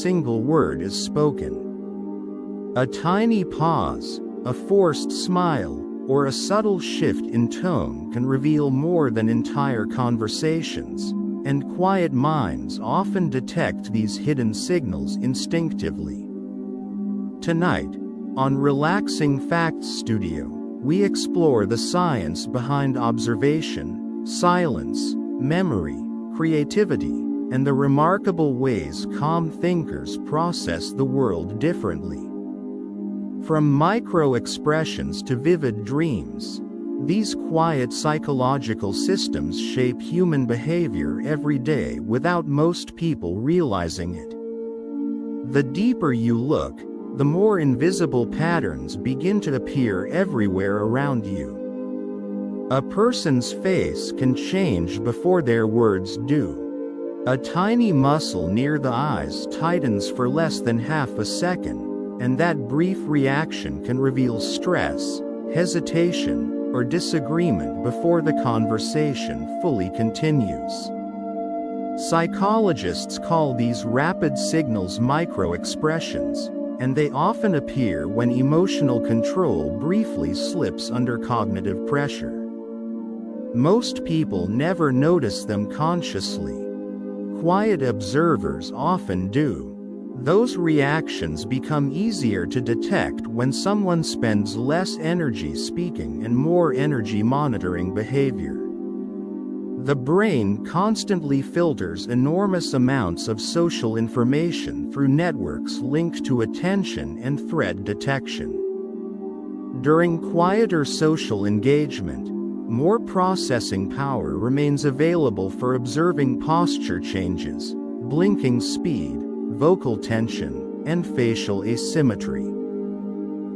single word is spoken. A tiny pause, a forced smile, or a subtle shift in tone can reveal more than entire conversations, and quiet minds often detect these hidden signals instinctively. Tonight, on Relaxing Facts Studio, we explore the science behind observation, silence, memory, creativity, and the remarkable ways calm thinkers process the world differently. From micro-expressions to vivid dreams, these quiet psychological systems shape human behavior every day without most people realizing it. The deeper you look, the more invisible patterns begin to appear everywhere around you. A person's face can change before their words do. A tiny muscle near the eyes tightens for less than half a second, and that brief reaction can reveal stress, hesitation, or disagreement before the conversation fully continues. Psychologists call these rapid signals micro-expressions, and they often appear when emotional control briefly slips under cognitive pressure. Most people never notice them consciously. Quiet observers often do. Those reactions become easier to detect when someone spends less energy speaking and more energy monitoring behavior. The brain constantly filters enormous amounts of social information through networks linked to attention and threat detection. During quieter social engagement, more processing power remains available for observing posture changes, blinking speed, vocal tension, and facial asymmetry.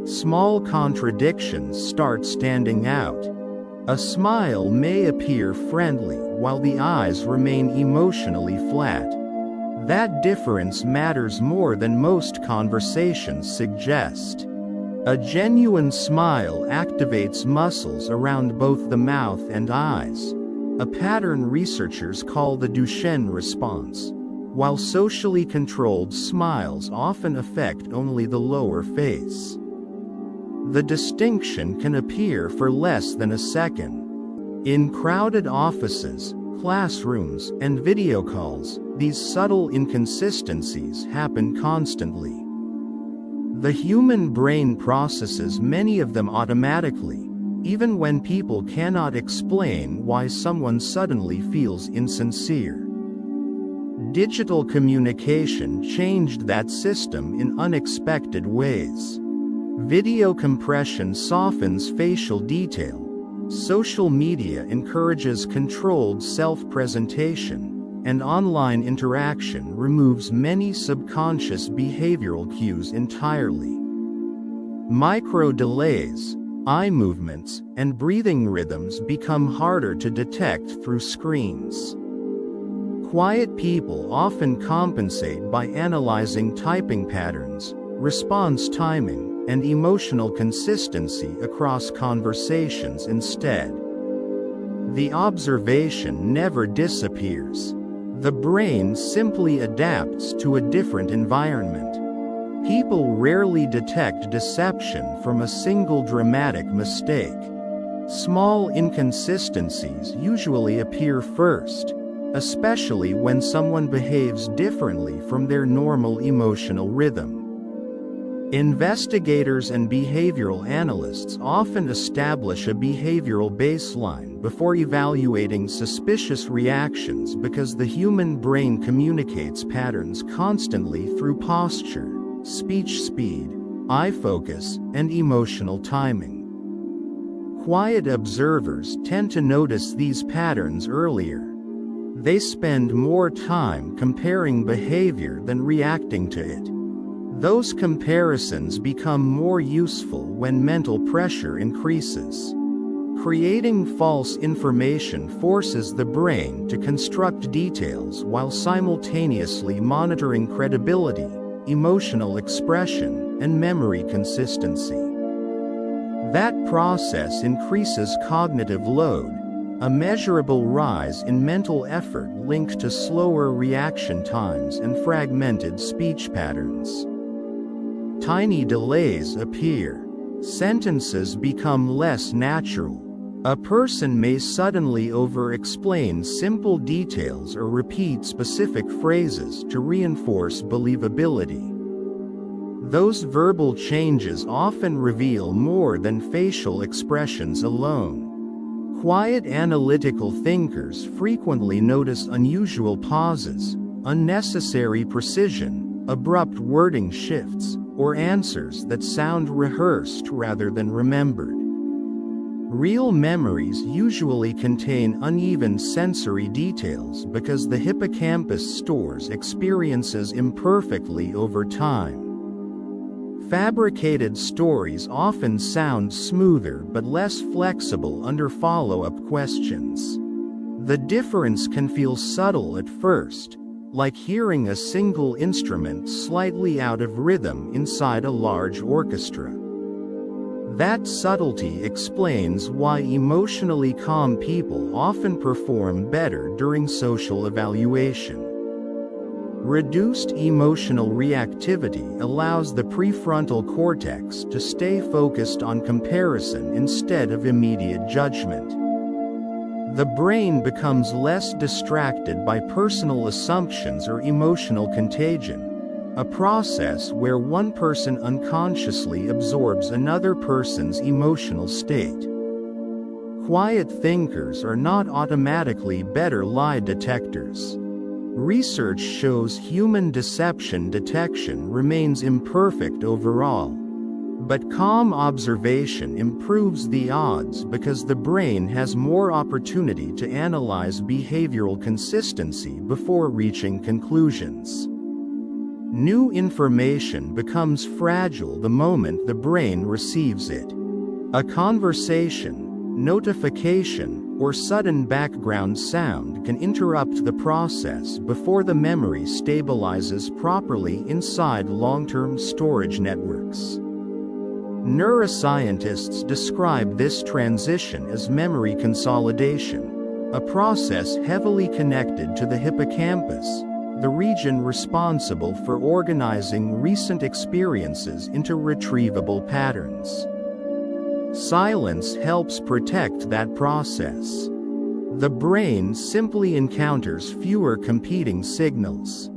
Small contradictions start standing out. A smile may appear friendly while the eyes remain emotionally flat. That difference matters more than most conversations suggest. A genuine smile activates muscles around both the mouth and eyes, a pattern researchers call the Duchenne response, while socially controlled smiles often affect only the lower face. The distinction can appear for less than a second. In crowded offices, classrooms, and video calls, these subtle inconsistencies happen constantly. The human brain processes many of them automatically, even when people cannot explain why someone suddenly feels insincere. Digital communication changed that system in unexpected ways. Video compression softens facial detail. Social media encourages controlled self-presentation, and online interaction removes many subconscious behavioral cues entirely. Micro-delays, eye movements, and breathing rhythms become harder to detect through screens. Quiet people often compensate by analyzing typing patterns, response timing, and emotional consistency across conversations instead. The observation never disappears. The brain simply adapts to a different environment. People rarely detect deception from a single dramatic mistake. Small inconsistencies usually appear first, especially when someone behaves differently from their normal emotional rhythm. Investigators and behavioral analysts often establish a behavioral baseline before evaluating suspicious reactions because the human brain communicates patterns constantly through posture, speech speed, eye focus, and emotional timing. Quiet observers tend to notice these patterns earlier. They spend more time comparing behavior than reacting to it. Those comparisons become more useful when mental pressure increases. Creating false information forces the brain to construct details while simultaneously monitoring credibility, emotional expression, and memory consistency. That process increases cognitive load, a measurable rise in mental effort linked to slower reaction times and fragmented speech patterns. Tiny delays appear. Sentences become less natural. A person may suddenly over-explain simple details or repeat specific phrases to reinforce believability. Those verbal changes often reveal more than facial expressions alone. Quiet analytical thinkers frequently notice unusual pauses, unnecessary precision, abrupt wording shifts, or answers that sound rehearsed rather than remembered. Real memories usually contain uneven sensory details because the hippocampus stores experiences imperfectly over time. Fabricated stories often sound smoother but less flexible under follow-up questions. The difference can feel subtle at first, like hearing a single instrument slightly out of rhythm inside a large orchestra. That subtlety explains why emotionally calm people often perform better during social evaluation. Reduced emotional reactivity allows the prefrontal cortex to stay focused on comparison instead of immediate judgment. The brain becomes less distracted by personal assumptions or emotional contagion, a process where one person unconsciously absorbs another person's emotional state. Quiet thinkers are not automatically better lie detectors. Research shows human deception detection remains imperfect overall. But calm observation improves the odds because the brain has more opportunity to analyze behavioral consistency before reaching conclusions. New information becomes fragile the moment the brain receives it. A conversation, notification, or sudden background sound can interrupt the process before the memory stabilizes properly inside long-term storage networks. Neuroscientists describe this transition as memory consolidation, a process heavily connected to the hippocampus, the region responsible for organizing recent experiences into retrievable patterns. Silence helps protect that process. The brain simply encounters fewer competing signals.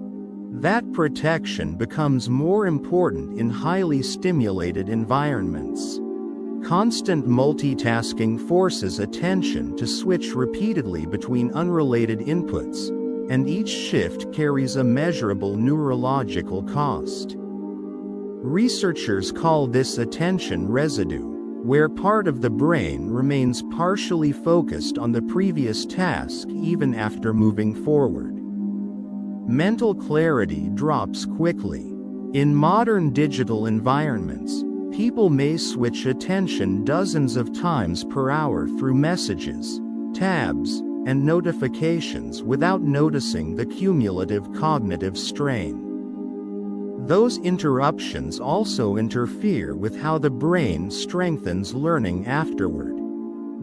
That protection becomes more important in highly stimulated environments. Constant multitasking forces attention to switch repeatedly between unrelated inputs, and each shift carries a measurable neurological cost. Researchers call this attention residue, where part of the brain remains partially focused on the previous task even after moving forward. Mental clarity drops quickly. In modern digital environments, people may switch attention dozens of times per hour through messages, tabs, and notifications without noticing the cumulative cognitive strain. Those interruptions also interfere with how the brain strengthens learning afterward.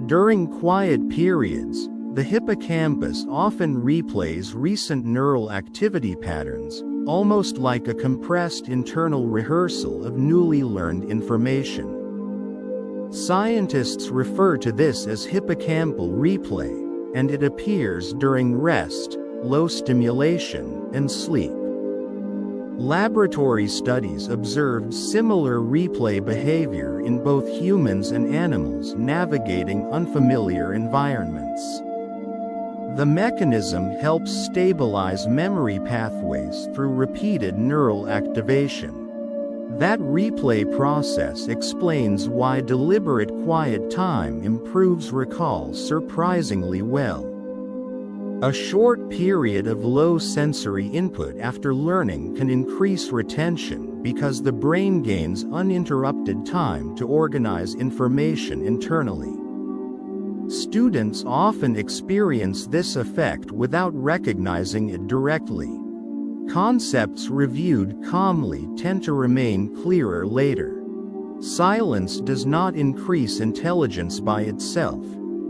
During quiet periods, the hippocampus often replays recent neural activity patterns, almost like a compressed internal rehearsal of newly learned information. Scientists refer to this as hippocampal replay, and it appears during rest, low stimulation, and sleep. Laboratory studies observed similar replay behavior in both humans and animals navigating unfamiliar environments. The mechanism helps stabilize memory pathways through repeated neural activation. That replay process explains why deliberate quiet time improves recall surprisingly well. A short period of low sensory input after learning can increase retention because the brain gains uninterrupted time to organize information internally. Students often experience this effect without recognizing it directly. Concepts reviewed calmly tend to remain clearer later. Silence does not increase intelligence by itself,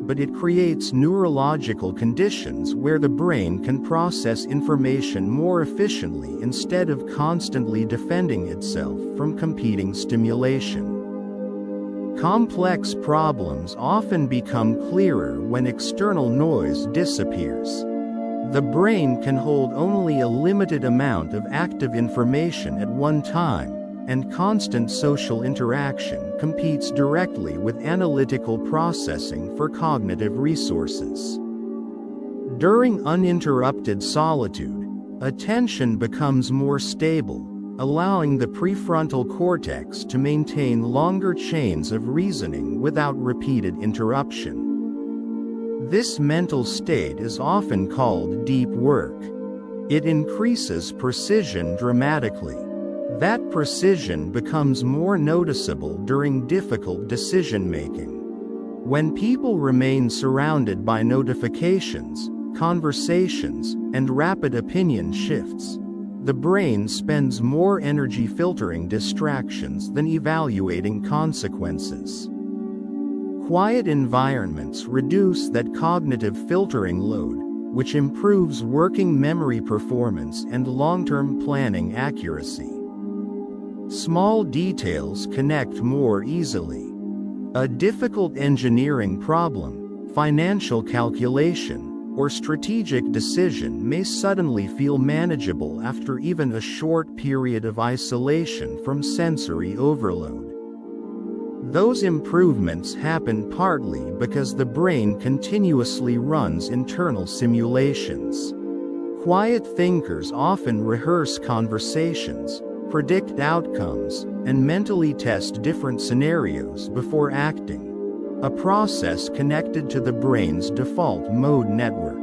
but it creates neurological conditions where the brain can process information more efficiently instead of constantly defending itself from competing stimulation. Complex problems often become clearer when external noise disappears. The brain can hold only a limited amount of active information at one time, and constant social interaction competes directly with analytical processing for cognitive resources. During uninterrupted solitude, attention becomes more stable, allowing the prefrontal cortex to maintain longer chains of reasoning without repeated interruption. This mental state is often called deep work. It increases precision dramatically. That precision becomes more noticeable during difficult decision-making. When people remain surrounded by notifications, conversations, and rapid opinion shifts, the brain spends more energy filtering distractions than evaluating consequences. Quiet environments reduce that cognitive filtering load, which improves working memory performance and long-term planning accuracy. Small details connect more easily. A difficult engineering problem, financial calculation, or strategic decision may suddenly feel manageable after even a short period of isolation from sensory overload. Those improvements happen partly because the brain continuously runs internal simulations. Quiet thinkers often rehearse conversations, predict outcomes, and mentally test different scenarios before acting, a process connected to the brain's default mode network.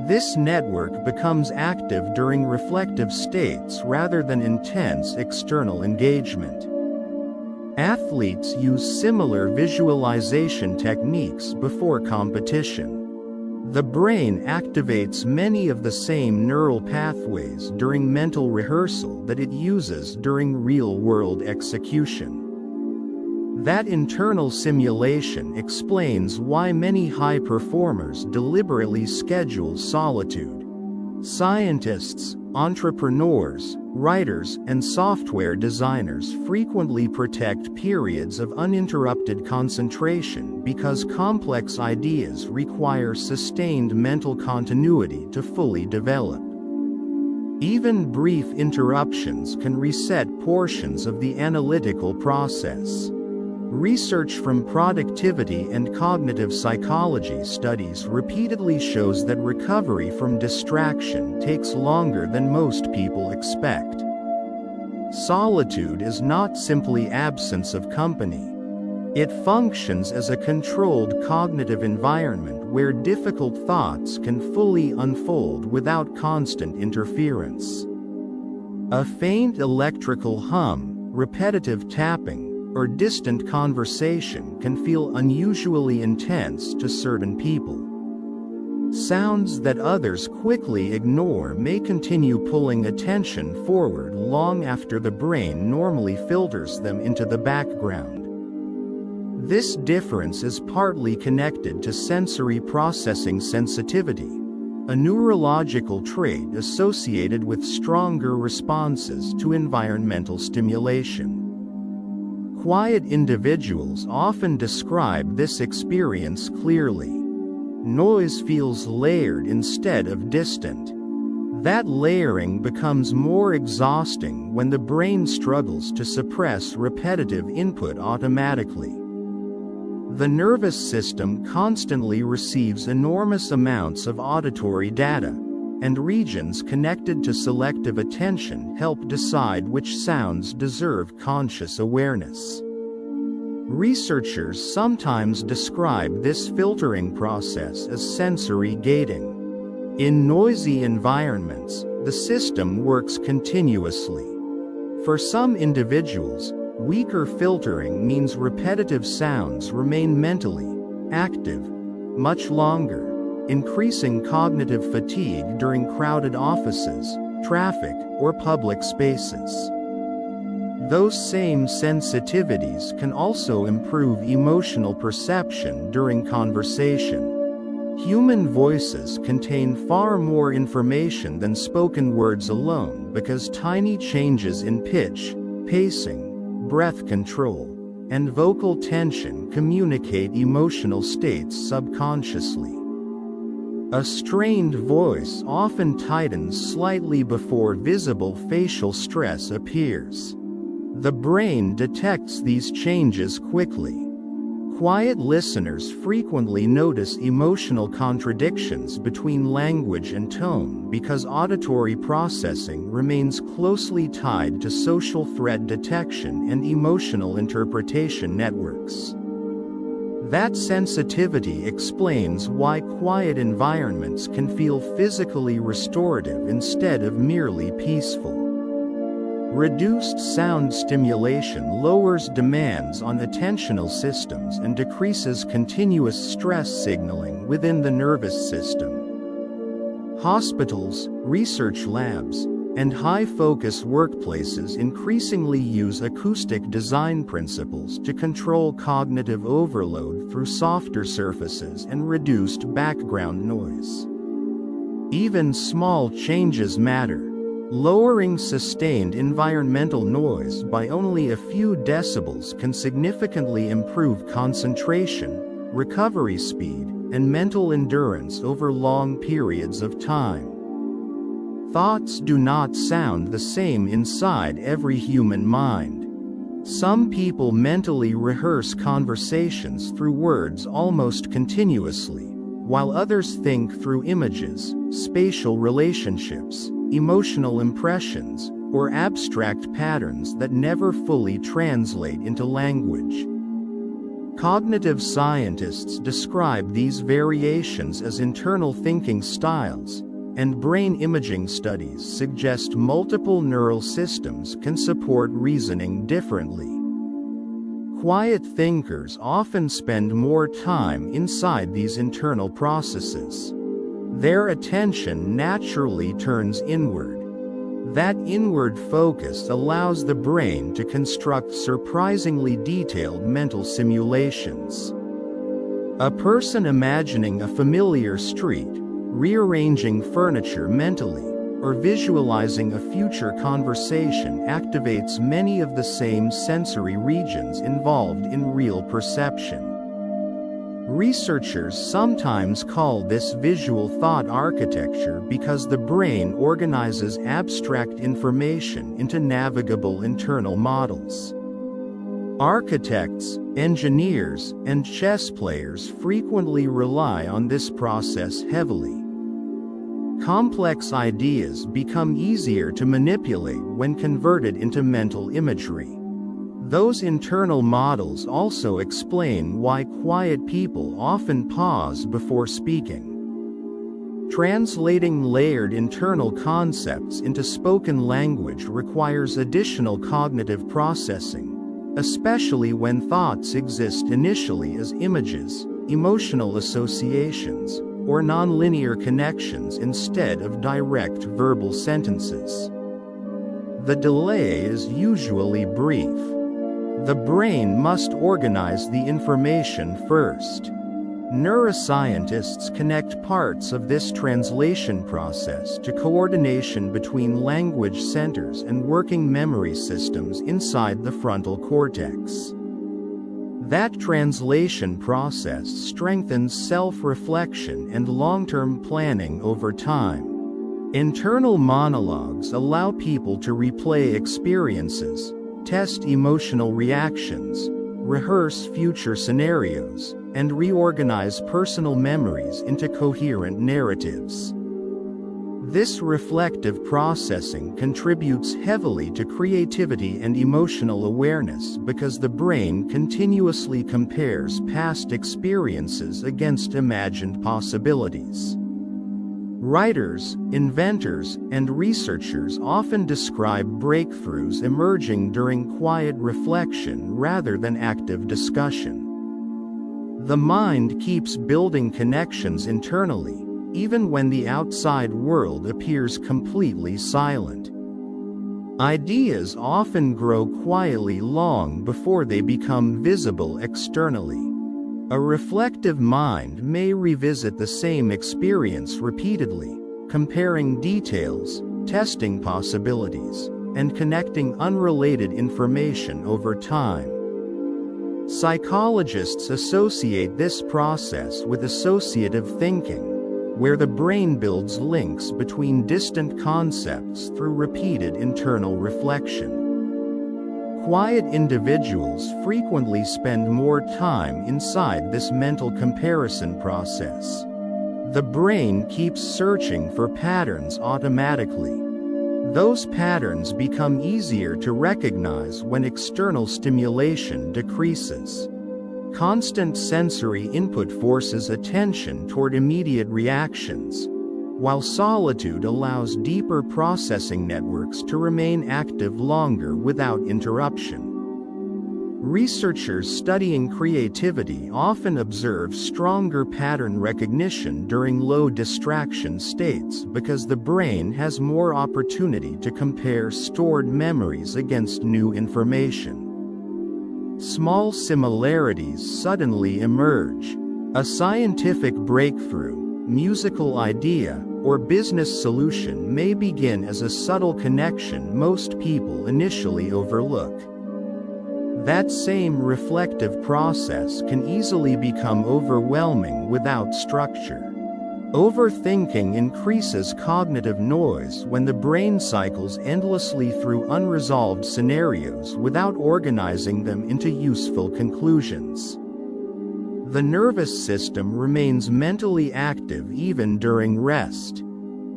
This network becomes active during reflective states rather than intense external engagement. Athletes use similar visualization techniques before competition. The brain activates many of the same neural pathways during mental rehearsal that it uses during real-world execution. That internal simulation explains why many high performers deliberately schedule solitude. Scientists, entrepreneurs, writers, and software designers frequently protect periods of uninterrupted concentration because complex ideas require sustained mental continuity to fully develop. Even brief interruptions can reset portions of the analytical process. Research from productivity and cognitive psychology studies repeatedly shows that recovery from distraction takes longer than most people expect. Solitude is not simply absence of company. It functions as a controlled cognitive environment where difficult thoughts can fully unfold without constant interference. A faint electrical hum, repetitive tapping, or distant conversation can feel unusually intense to certain people. Sounds that others quickly ignore may continue pulling attention forward long after the brain normally filters them into the background. This difference is partly connected to sensory processing sensitivity, a neurological trait associated with stronger responses to environmental stimulation. Quiet individuals often describe this experience clearly. Noise feels layered instead of distant. That layering becomes more exhausting when the brain struggles to suppress repetitive input automatically. The nervous system constantly receives enormous amounts of auditory data, and regions connected to selective attention help decide which sounds deserve conscious awareness. Researchers sometimes describe this filtering process as sensory gating. In noisy environments, the system works continuously. For some individuals, weaker filtering means repetitive sounds remain mentally active much longer, increasing cognitive fatigue during crowded offices, traffic, or public spaces. Those same sensitivities can also improve emotional perception during conversation. Human voices contain far more information than spoken words alone because tiny changes in pitch, pacing, breath control, and vocal tension communicate emotional states subconsciously. A strained voice often tightens slightly before visible facial stress appears. The brain detects these changes quickly. Quiet listeners frequently notice emotional contradictions between language and tone because auditory processing remains closely tied to social threat detection and emotional interpretation networks. That sensitivity explains why quiet environments can feel physically restorative instead of merely peaceful. Reduced sound stimulation lowers demands on attentional systems and decreases continuous stress signaling within the nervous system. Hospitals, research labs, and high-focus workplaces increasingly use acoustic design principles to control cognitive overload through softer surfaces and reduced background noise. Even small changes matter. Lowering sustained environmental noise by only a few decibels can significantly improve concentration, recovery speed, and mental endurance over long periods of time. Thoughts do not sound the same inside every human mind. Some people mentally rehearse conversations through words almost continuously, while others think through images, spatial relationships, emotional impressions, or abstract patterns that never fully translate into language. Cognitive scientists describe these variations as internal thinking styles, and brain imaging studies suggest multiple neural systems can support reasoning differently. Quiet thinkers often spend more time inside these internal processes. Their attention naturally turns inward. That inward focus allows the brain to construct surprisingly detailed mental simulations. A person imagining a familiar street, rearranging furniture mentally, or visualizing a future conversation activates many of the same sensory regions involved in real perception. Researchers sometimes call this visual thought architecture because the brain organizes abstract information into navigable internal models. Architects, engineers, and chess players frequently rely on this process heavily. Complex ideas become easier to manipulate when converted into mental imagery. Those internal models also explain why quiet people often pause before speaking. Translating layered internal concepts into spoken language requires additional cognitive processing, especially when thoughts exist initially as images, emotional associations, or nonlinear connections instead of direct verbal sentences. The delay is usually brief. The brain must organize the information first. Neuroscientists connect parts of this translation process to coordination between language centers and working memory systems inside the frontal cortex. That translation process strengthens self-reflection and long-term planning over time. Internal monologues allow people to replay experiences, test emotional reactions, rehearse future scenarios, and reorganize personal memories into coherent narratives. This reflective processing contributes heavily to creativity and emotional awareness because the brain continuously compares past experiences against imagined possibilities. Writers, inventors, and researchers often describe breakthroughs emerging during quiet reflection rather than active discussion. The mind keeps building connections internally, even when the outside world appears completely silent. Ideas often grow quietly long before they become visible externally. A reflective mind may revisit the same experience repeatedly, comparing details, testing possibilities, and connecting unrelated information over time. Psychologists associate this process with associative thinking, where the brain builds links between distant concepts through repeated internal reflection. Quiet individuals frequently spend more time inside this mental comparison process. The brain keeps searching for patterns automatically. Those patterns become easier to recognize when external stimulation decreases. Constant sensory input forces attention toward immediate reactions, while solitude allows deeper processing networks to remain active longer without interruption. Researchers studying creativity often observe stronger pattern recognition during low distraction states because the brain has more opportunity to compare stored memories against new information. Small similarities suddenly emerge. A scientific breakthrough, musical idea, or business solution may begin as a subtle connection most people initially overlook. That same reflective process can easily become overwhelming without structure. Overthinking increases cognitive noise when the brain cycles endlessly through unresolved scenarios without organizing them into useful conclusions. The nervous system remains mentally active even during rest.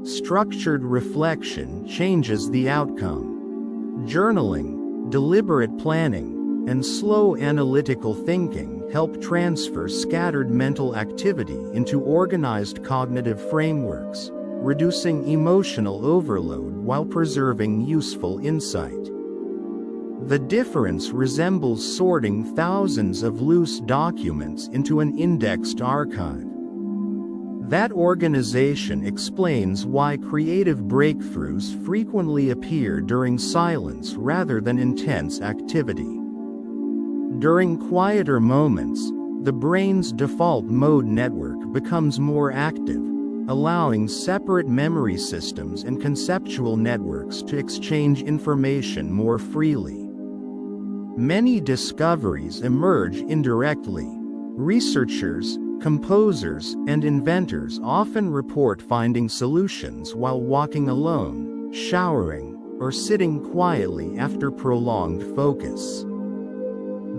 Structured reflection changes the outcome. Journaling, deliberate planning, and slow analytical thinking help transfer scattered mental activity into organized cognitive frameworks, reducing emotional overload while preserving useful insight. The difference resembles sorting thousands of loose documents into an indexed archive. That organization explains why creative breakthroughs frequently appear during silence rather than intense activity. During quieter moments, the brain's default mode network becomes more active, allowing separate memory systems and conceptual networks to exchange information more freely. Many discoveries emerge indirectly. Researchers, composers, and inventors often report finding solutions while walking alone, showering, or sitting quietly after prolonged focus.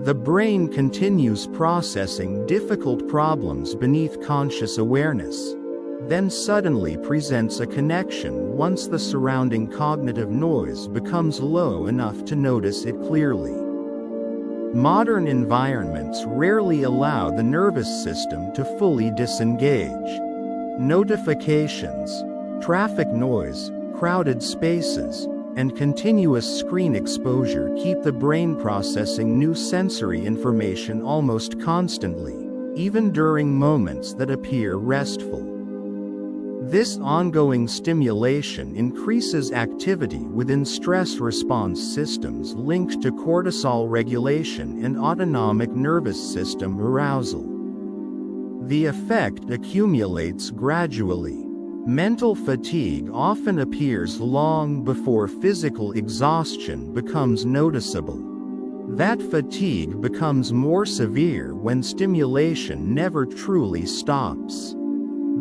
The brain continues processing difficult problems beneath conscious awareness, then suddenly presents a connection once the surrounding cognitive noise becomes low enough to notice it clearly. Modern environments rarely allow the nervous system to fully disengage. Notifications, traffic noise, crowded spaces, and continuous screen exposure keep the brain processing new sensory information almost constantly, even during moments that appear restful. This ongoing stimulation increases activity within stress response systems linked to cortisol regulation and autonomic nervous system arousal. The effect accumulates gradually. Mental fatigue often appears long before physical exhaustion becomes noticeable. That fatigue becomes more severe when stimulation never truly stops.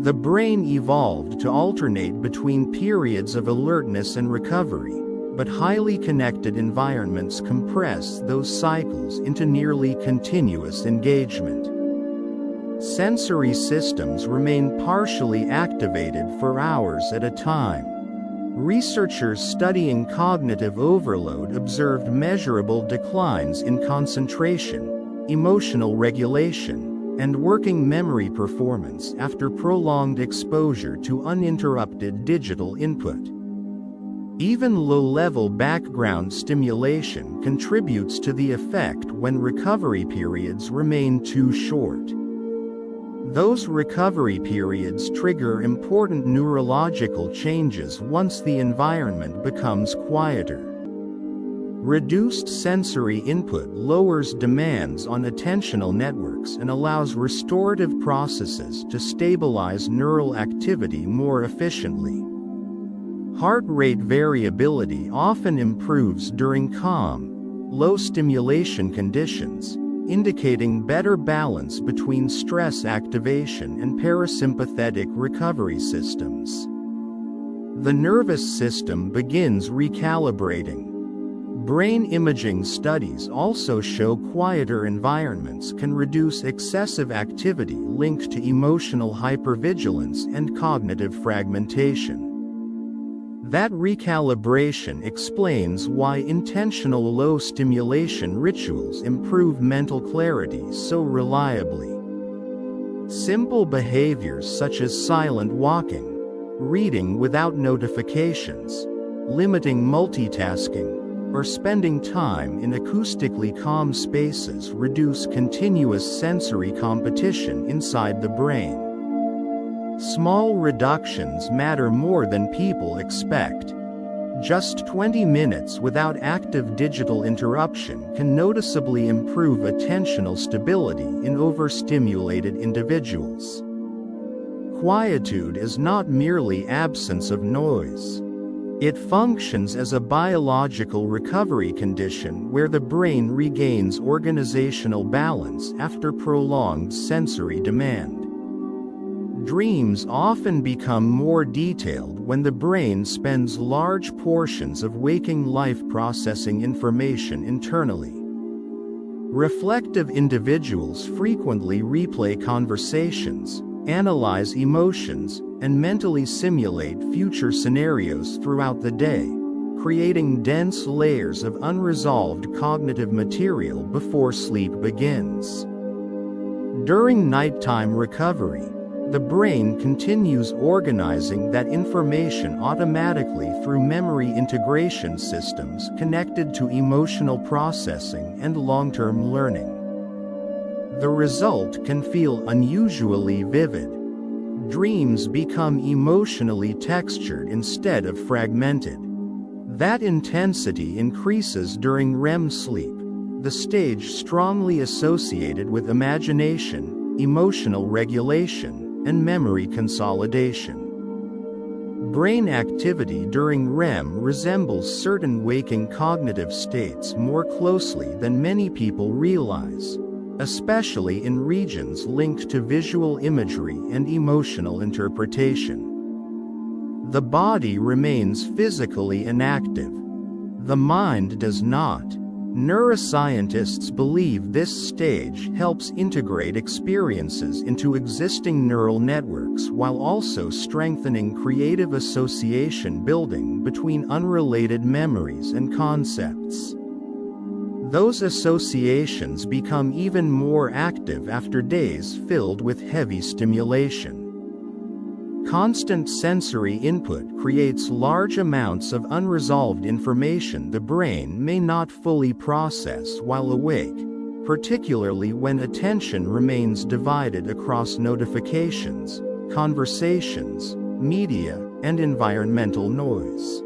The brain evolved to alternate between periods of alertness and recovery, but highly connected environments compress those cycles into nearly continuous engagement. Sensory systems remain partially activated for hours at a time. Researchers studying cognitive overload observed measurable declines in concentration, emotional regulation, and working memory performance after prolonged exposure to uninterrupted digital input. Even low-level background stimulation contributes to the effect when recovery periods remain too short. Those recovery periods trigger important neurological changes once the environment becomes quieter. Reduced sensory input lowers demands on attentional networks and allows restorative processes to stabilize neural activity more efficiently. Heart rate variability often improves during calm, low stimulation conditions, indicating better balance between stress activation and parasympathetic recovery systems. The nervous system begins recalibrating. Brain imaging studies also show quieter environments can reduce excessive activity linked to emotional hypervigilance and cognitive fragmentation. That recalibration explains why intentional low-stimulation rituals improve mental clarity so reliably. Simple behaviors such as silent walking, reading without notifications, limiting multitasking, or spending time in acoustically calm spaces reduce continuous sensory competition inside the brain. Small reductions matter more than people expect. Just 20 minutes without active digital interruption can noticeably improve attentional stability in overstimulated individuals. Quietude is not merely absence of noise. It functions as a biological recovery condition where the brain regains organizational balance after prolonged sensory demand. Dreams often become more detailed when the brain spends large portions of waking life processing information internally. Reflective individuals frequently replay conversations, analyze emotions, and mentally simulate future scenarios throughout the day, creating dense layers of unresolved cognitive material before sleep begins. During nighttime recovery, the brain continues organizing that information automatically through memory integration systems connected to emotional processing and long-term learning. The result can feel unusually vivid. Dreams become emotionally textured instead of fragmented. That intensity increases during REM sleep, the stage strongly associated with imagination, emotional regulation, and memory consolidation. Brain activity during REM resembles certain waking cognitive states more closely than many people realize, especially in regions linked to visual imagery and emotional interpretation. The body remains physically inactive. The mind does not. Neuroscientists believe this stage helps integrate experiences into existing neural networks while also strengthening creative association building between unrelated memories and concepts. Those associations become even more active after days filled with heavy stimulation. Constant sensory input creates large amounts of unresolved information the brain may not fully process while awake, particularly when attention remains divided across notifications, conversations, media, and environmental noise.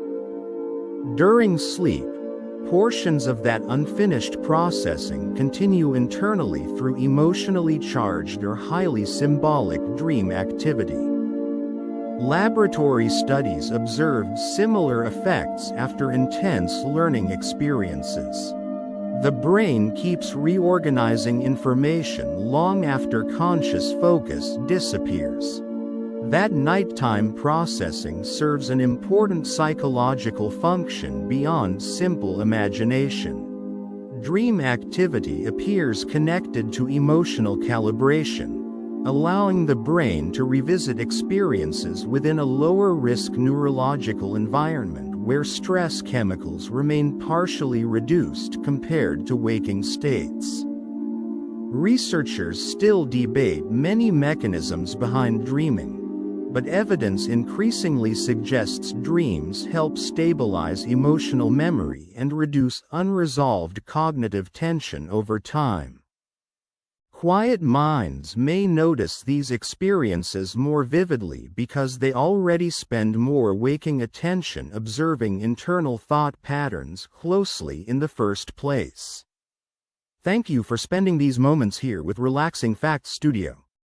During sleep, portions of that unfinished processing continue internally through emotionally charged or highly symbolic dream activity. Laboratory studies observed similar effects after intense learning experiences. The brain keeps reorganizing information long after conscious focus disappears. That nighttime processing serves an important psychological function beyond simple imagination. Dream activity appears connected to emotional calibration, allowing the brain to revisit experiences within a lower-risk neurological environment where stress chemicals remain partially reduced compared to waking states. Researchers still debate many mechanisms behind dreaming, but evidence increasingly suggests dreams help stabilize emotional memory and reduce unresolved cognitive tension over time. Quiet minds may notice these experiences more vividly because they already spend more waking attention observing internal thought patterns closely in the first place. Thank you for spending these moments here with Relaxing Facts Studio.